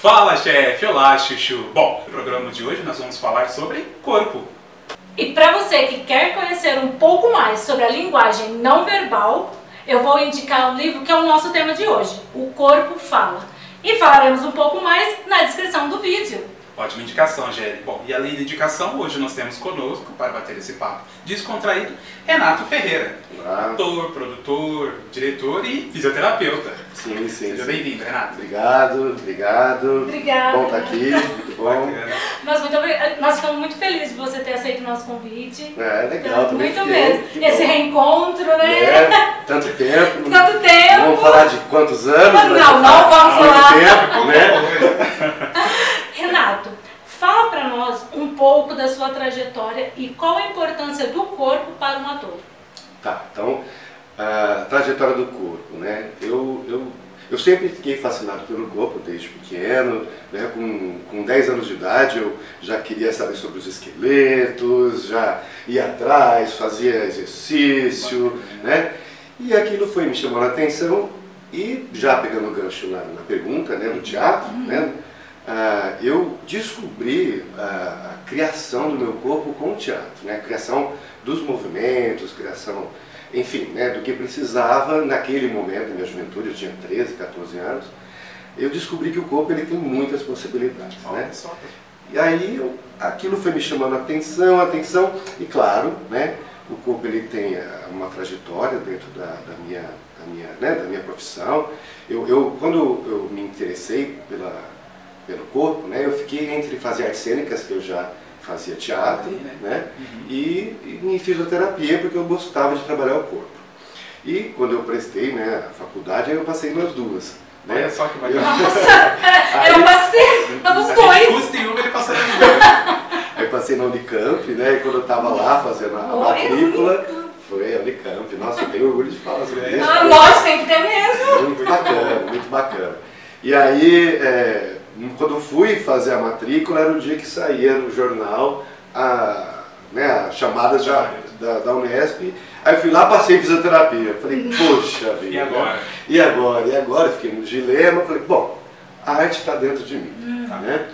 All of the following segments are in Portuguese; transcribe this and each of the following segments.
Fala, chefe! Olá, Chuchu! Bom, no programa de hoje nós vamos falar sobre corpo. E para você que quer conhecer um pouco mais sobre a linguagem não verbal, eu vou indicar um livro que é o nosso tema de hoje, O Corpo Fala. E falaremos um pouco mais na descrição do vídeo. Ótima indicação, Géry. Bom, e além da indicação, hoje nós temos conosco, para bater esse papo descontraído, Renato Ferreira. Olá. Ator, produtor, diretor e fisioterapeuta. Sim. Seja bem-vindo, Renato. Obrigado. Obrigada. Bom estar aqui, muito bom. Nós ficamos muito felizes de você ter aceito o nosso convite. É legal, também Muito fiquei. mesmo. Esse reencontro, né? Tanto tempo. Tanto tempo. Vamos falar de quantos anos? Não vamos falar. Tempo, né? Renato, fala pra nós um pouco da sua trajetória e qual a importância do corpo para um ator. Tá, então, a trajetória do corpo, né? Eu sempre fiquei fascinado pelo corpo desde pequeno, né? Com 10 anos de idade eu já queria saber sobre os esqueletos, já ia atrás, fazia exercício, né? E aquilo foi me chamando a atenção e já pegando o gancho na pergunta, né, do teatro, né? Eu descobri a criação do meu corpo com o teatro, né? A criação dos movimentos, criação, enfim, né, do que precisava naquele momento, na minha juventude, eu tinha 13, 14 anos, eu descobri que o corpo ele tem muitas possibilidades, né? E aí aquilo foi me chamando a atenção, e claro, né, o corpo ele tem uma trajetória dentro da minha profissão. Quando eu me interessei pelo corpo, né, eu fiquei entre fazer artes cênicas, que eu já fazia teatro, né, e em fisioterapia, porque eu gostava de trabalhar o corpo. E quando eu prestei, né, a faculdade, aí eu passei nas duas. Né? Olha só que bacana. Nossa, eu passei nos dois. Custa em uma, ele passou nas duas. Aí eu passei na Unicamp, né, e quando eu estava lá fazendo a matrícula, foi a Unicamp. Nossa, eu tenho orgulho de falar sobre isso. Nossa, tem que ter mesmo. Muito bacana, muito bacana. E aí, quando eu fui fazer a matrícula, era o dia que saía no jornal as chamadas da Unesp. Aí eu fui lá, passei fisioterapia. Falei, poxa vida. E agora? E agora? Fiquei no dilema. Falei, bom, a arte está dentro de mim. Né?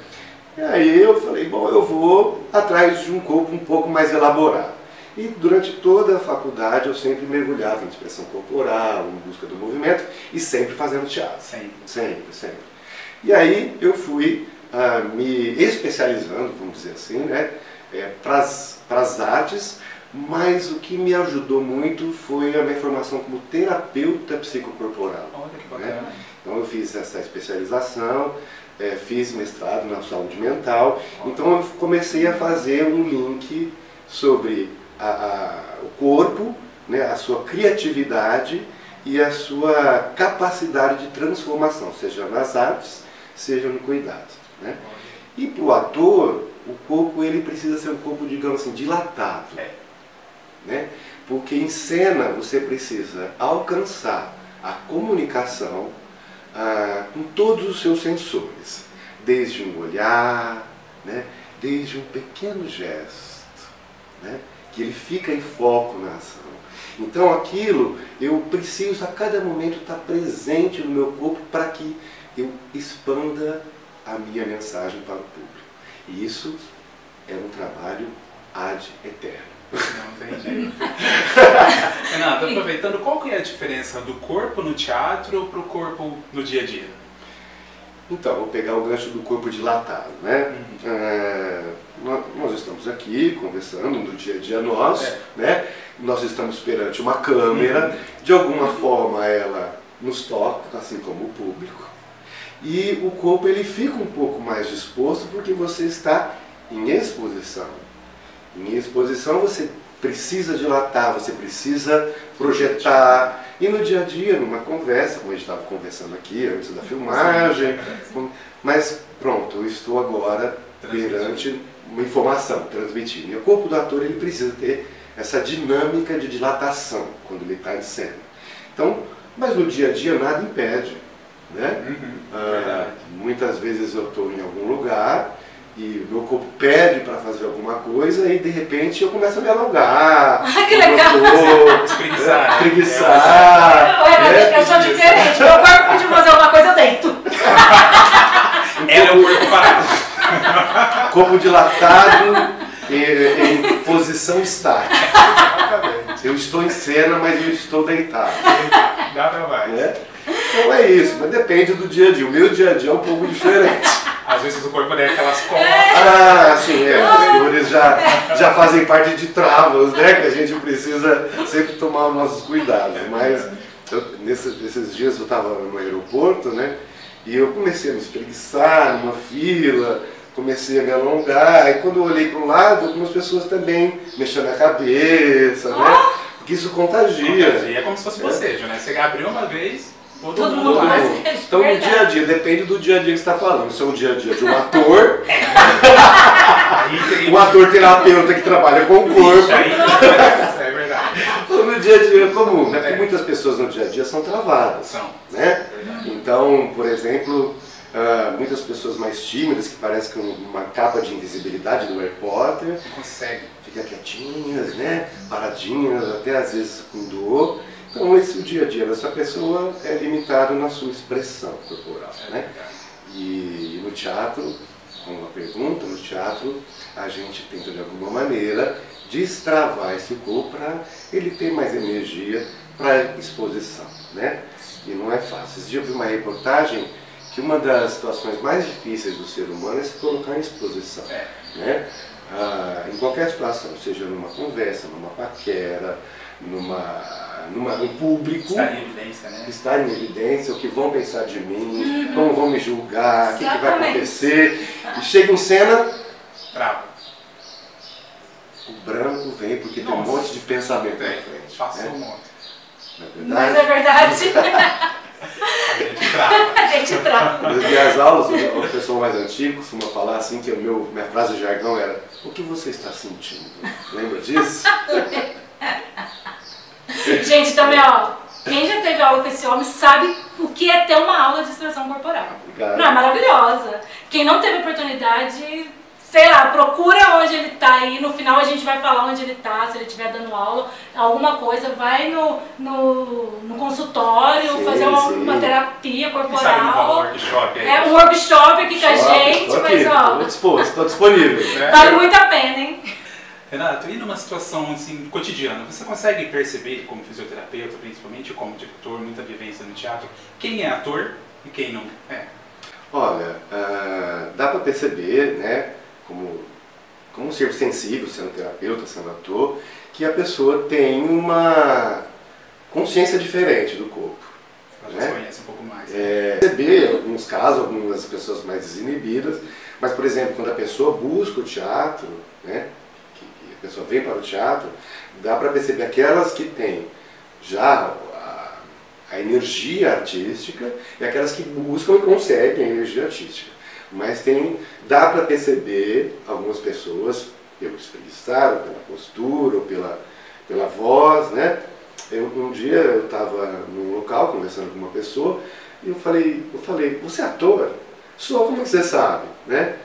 E aí eu falei, bom, eu vou atrás de um corpo um pouco mais elaborado. E durante toda a faculdade eu sempre mergulhava em expressão corporal, em busca do movimento e sempre fazendo teatro. Sempre. E aí eu fui me especializando, vamos dizer assim, né, para as artes, mas o que me ajudou muito foi a minha formação como terapeuta psicocorporal. Olha que bacana. Né? Então eu fiz essa especialização, fiz mestrado na saúde mental, então eu comecei a fazer um link sobre o corpo, né, a sua criatividade e a sua capacidade de transformação, seja nas artes, seja no cuidado. Né? E para o ator, o corpo ele precisa ser um corpo, digamos assim, dilatado. Né? Porque em cena você precisa alcançar a comunicação com todos os seus sensores, desde um olhar, né, desde um pequeno gesto, né, que ele fica em foco na ação. Então aquilo, eu preciso a cada momento estar presente no meu corpo para que eu expanda a minha mensagem para o público. E isso é um trabalho ad eterno. Não entendi. Renato, aproveitando, qual que é a diferença do corpo no teatro para o corpo no dia a dia? Então, vou pegar o gancho do corpo dilatado, né? Nós estamos aqui conversando no dia a dia nosso, né? Nós estamos perante uma câmera, de alguma forma ela nos toca, assim como o público, e o corpo ele fica um pouco mais disposto porque você está em exposição. Em exposição você precisa dilatar, você precisa projetar. E no dia a dia, numa conversa, como a gente estava conversando aqui antes da filmagem, mas pronto, eu estou agora perante uma informação, transmitindo. E o corpo do ator ele precisa ter essa dinâmica de dilatação quando ele está em cena. Então, mas no dia a dia nada impede. Né? Muitas vezes eu estou em algum lugar e o meu corpo pede para fazer alguma coisa e de repente eu começo a me alongar. Que legal! Espreguiçar. Eu sou diferente, meu corpo pediu fazer alguma coisa, eu deito. É Corpo dilatado em posição estática. Eu estou em cena, mas eu estou deitado. Nada mais. Né? Então é isso, mas depende do dia a dia. O meu dia a dia é um pouco diferente. Às vezes o corpo der aquelas costas. Ah, sim, os dores já fazem parte de travas, né? Que a gente precisa sempre tomar os nossos cuidados. Mas nesses dias eu estava no aeroporto, né? E eu comecei a me espreguiçar numa fila, comecei a me alongar. E quando eu olhei para o lado, algumas pessoas também mexendo a cabeça, né? Porque isso contagia. É como se fosse bocejo, né? Você abriu uma vez. Todo mundo faz. Então no dia a dia, depende do dia a dia que você está falando. Se é um dia a dia de um ator, um ator terapeuta que trabalha com o corpo. É verdade. Ou no dia a dia comum, né? Porque muitas pessoas no dia a dia são travadas. São. Né? Então, por exemplo, muitas pessoas mais tímidas, que parecem com uma capa de invisibilidade do Harry Potter, Não consegue. ficam quietinhas, né? Paradinhas, até às vezes com dor. Então esse o dia a dia dessa pessoa é limitado na sua expressão corporal, né? E no teatro, com uma pergunta, no teatro a gente tenta de alguma maneira destravar esse corpo para ele ter mais energia para exposição, né? E não é fácil. Esse dia eu vi uma reportagem que uma das situações mais difíceis do ser humano é se colocar em exposição, né? Em qualquer situação, seja numa conversa, numa paquera, num público, Estar em evidência, né? Estar em evidência, o que vão pensar de mim, como vão me julgar, o que vai acontecer. E chega em cena, Trava. o branco vem porque tem um monte de pensamento na frente. Passou né? um monte. Mas é verdade. A gente trava. A gente trava. Nas minhas aulas, o pessoal mais antigo costuma falar assim, que minha frase de jargão era: o que você está sentindo? Lembra disso? Gente, também, ó, quem já teve aula com esse homem sabe o que é ter uma aula de expressão corporal. Obrigado. Não, é maravilhosa. Quem não teve oportunidade, sei lá, procura onde ele tá aí. No final a gente vai falar onde ele tá, se ele estiver dando aula, alguma coisa, vai no consultório, Sim, fazer sim. uma terapia Sabe, no corporal. workshop aí. É um workshop aqui com a gente, mas ó, estou disponível. Né? vale muito a pena, hein? Renato, e numa situação assim, cotidiana, você consegue perceber, como fisioterapeuta, principalmente como diretor, muita vivência no teatro, quem é ator e quem não é? Olha, dá para perceber, né, como ser sensível, sendo terapeuta, sendo ator, que a pessoa tem uma consciência diferente do corpo. Ela já se conhece um pouco mais. Perceber, em alguns casos, algumas pessoas mais desinibidas, mas, por exemplo, quando a pessoa busca o teatro, né, a pessoa vem para o teatro, dá para perceber aquelas que têm já a energia artística e aquelas que buscam e conseguem a energia artística. Mas dá para perceber algumas pessoas pelo espreguiçar, ou pela postura, ou pela voz, né? Um dia eu estava num local conversando com uma pessoa e eu falei, você é ator? Sou, como que você sabe? Né?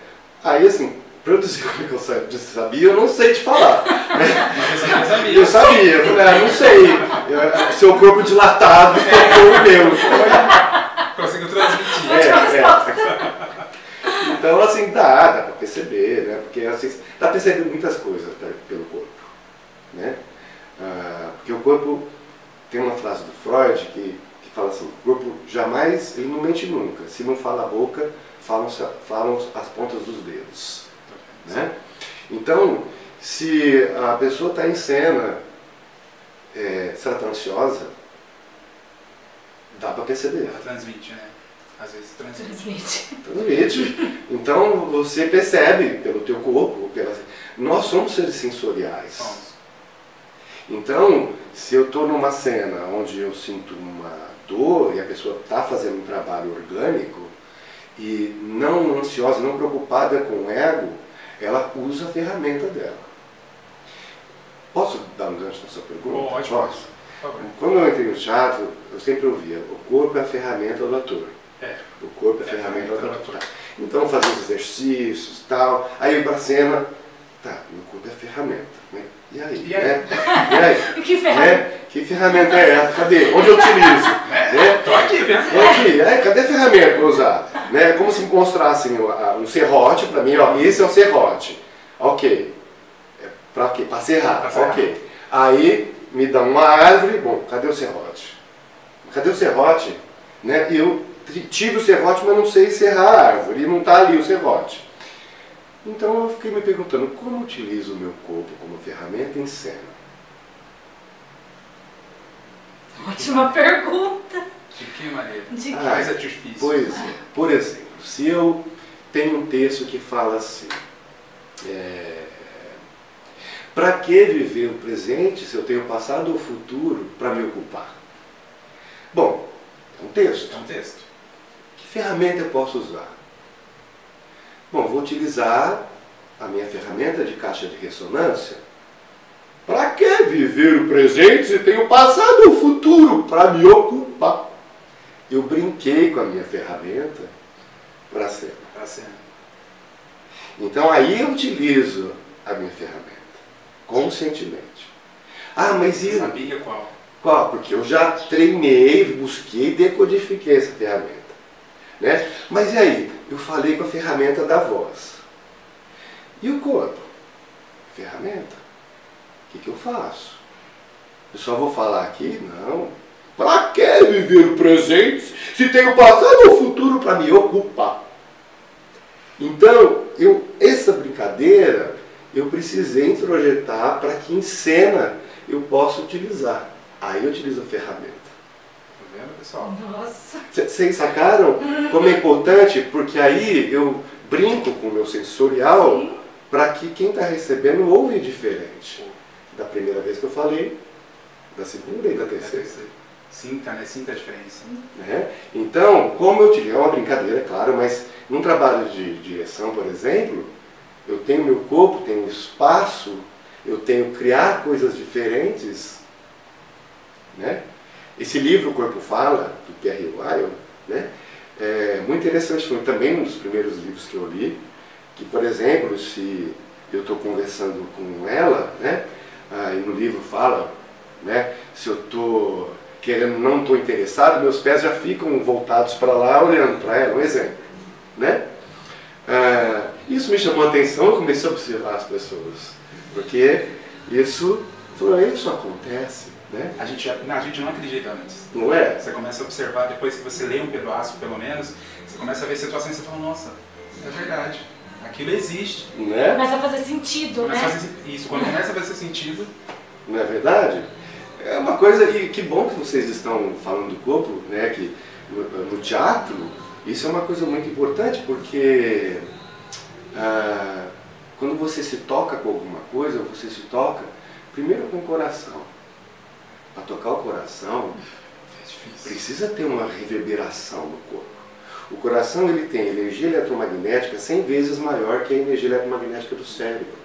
Aí assim, para eu dizer como é que eu sabia, eu não sei te falar. Né? Mas você sabia. Eu sabia, eu falei, não sei, seu corpo dilatado tocou o meu. Conseguiu transmitir. Então assim, dá para perceber, né? Porque assim, dá para perceber muitas coisas pelo corpo. Né? Porque o corpo, tem uma frase do Freud que fala assim, o corpo jamais, ele não mente nunca, se não fala a boca, falam as pontas dos dedos. Né? Então, se a pessoa está em cena, se ela está ansiosa, dá para perceber. Ela transmite, né? Às vezes transmite. Transmite. Então você percebe pelo teu corpo, nós somos seres sensoriais. Somos. Então, se eu estou numa cena onde eu sinto uma dor e a pessoa está fazendo um trabalho orgânico e não ansiosa, não preocupada com o ego, ela usa a ferramenta dela. Posso dar um gancho na sua pergunta? Pode. Posso? Por favor. Quando eu entrei no teatro, eu sempre ouvia, o corpo é a ferramenta do ator. O corpo é a ferramenta do ator. Tá. Então fazia os exercícios e tal, aí eu ia pra cena, tá, meu corpo é a ferramenta. Né? E aí? E aí? Né? E aí? Que ferramenta? Né? Que ferramenta é essa? Cadê? Onde eu utilizo? Né? Tô aqui, vendo? Tô aqui. Cadê a ferramenta para usar? né? É como se mostrassem um serrote para mim, ó, esse é o serrote. Ok. Para quê? Para serrar. Ok. Aí me dá uma árvore, bom, cadê o serrote? Cadê o serrote? Né? Eu tiro o serrote, mas não sei serrar a árvore, e não está ali o serrote. Então eu fiquei me perguntando, como utilizo o meu corpo como ferramenta em cena? Ótima pergunta. De que maneira? De que? Mais é difícil. Pois é. Por exemplo, se eu tenho um texto que fala assim, para que viver o presente se eu tenho passado ou futuro para me ocupar? Bom, é um texto. É um texto. Que ferramenta eu posso usar? Bom, vou utilizar a minha ferramenta de caixa de ressonância. Para que viver o presente se tenho passado ou futuro para me ocupar? Eu brinquei com a minha ferramenta para a cena. Para a cena. Então aí eu utilizo a minha ferramenta, conscientemente. Ah, mas Você sabia qual? Qual? Porque eu já treinei, busquei e decodifiquei essa ferramenta. Né? Mas e aí? Eu falei com a ferramenta da voz. E o corpo? Ferramenta. O que eu faço? Eu só vou falar aqui? Não. Para que viver o presente se tenho passado ou futuro para me ocupar? Então, essa brincadeira eu precisei introjetar para que em cena eu possa utilizar. Aí eu utilizo a ferramenta. Tá vendo, pessoal? Nossa. Vocês sacaram como é importante? Porque aí eu brinco com o meu sensorial para que quem está recebendo ouve diferente. Da primeira vez que eu falei, da segunda e da terceira. Sinta, né? Sinta a diferença. Né? Então, como eu tive, é uma brincadeira, claro, mas num trabalho de direção, por exemplo, eu tenho meu corpo, tenho espaço, eu tenho criar coisas diferentes. Né? Esse livro, O Corpo Fala, do Pierre Weil, né? É muito interessante, foi também um dos primeiros livros que eu li, que, por exemplo, se eu estou conversando com ela, né? E no livro fala, né? Se eu estou querendo, não estou interessado, meus pés já ficam voltados para lá, olhando para ela, um exemplo. Né? Isso me chamou a atenção, eu comecei a observar as pessoas, porque isso acontece. Né? A gente não acredita antes. Não é? Você começa a observar, depois que você lê um pedaço, pelo menos, você começa a ver situações e você fala, nossa, é verdade, aquilo existe. Né? Começa a fazer sentido, né? Isso, quando começa a fazer sentido... Não é verdade? É uma coisa, e que bom que vocês estão falando do corpo, né? Que no teatro, isso é uma coisa muito importante, porque quando você se toca com alguma coisa, você se toca primeiro com o coração. Para tocar o coração, precisa ter uma reverberação no corpo. O coração ele tem energia eletromagnética 100 vezes maior que a energia eletromagnética do cérebro.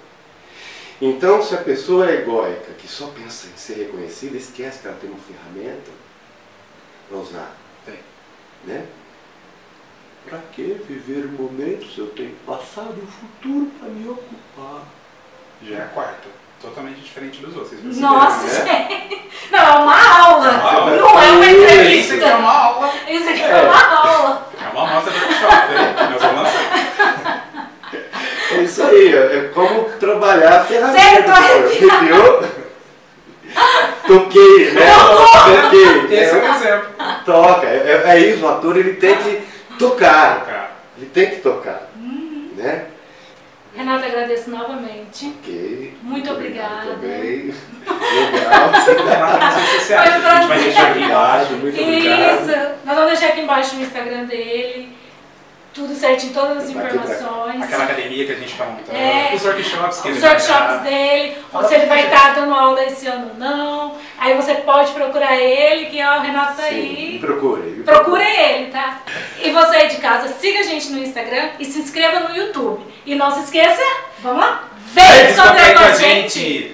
Então, se a pessoa é egóica, que só pensa em ser reconhecida, esquece que ela tem uma ferramenta para usar. Tem. Né? Para que viver o momento se eu tenho passado e o futuro para me ocupar? Já é a quarta. Totalmente diferente dos outros. Vocês Nossa, né? gente! Não, é uma aula! Não é uma entrevista! Isso aqui é uma aula! Isso aqui é uma aula! É uma amostra do workshop, né? Nós vamos lançar. É isso aí, é como trabalhar a ferramenta. Certo, entendeu? Toquei, né? Toquei. Esse é um exemplo. Toca, é isso, o ator ele tem que tocar. Ele tem que tocar. Né? Renata, agradeço novamente. Ok. Muito obrigada. Também. Legal. Renata, nas redes sociais. Foi um A gente vai deixar aqui embaixo. Muito obrigado. Isso. Nós vamos deixar aqui embaixo o Instagram dele. Tudo certinho, todas as informações. Aquela academia que a gente está montando. É, os workshops que ele os vai workshops dar. dele, Fala se ele pra vai gente. estar dando aula esse ano ou não. Aí você pode procurar ele, que ó, o Renato tá Sim, aí. me procure. Procurem ele, tá? E você aí de casa, siga a gente no Instagram e se inscreva no YouTube. E não se esqueça, vamos lá? Vem descobrir com a gente!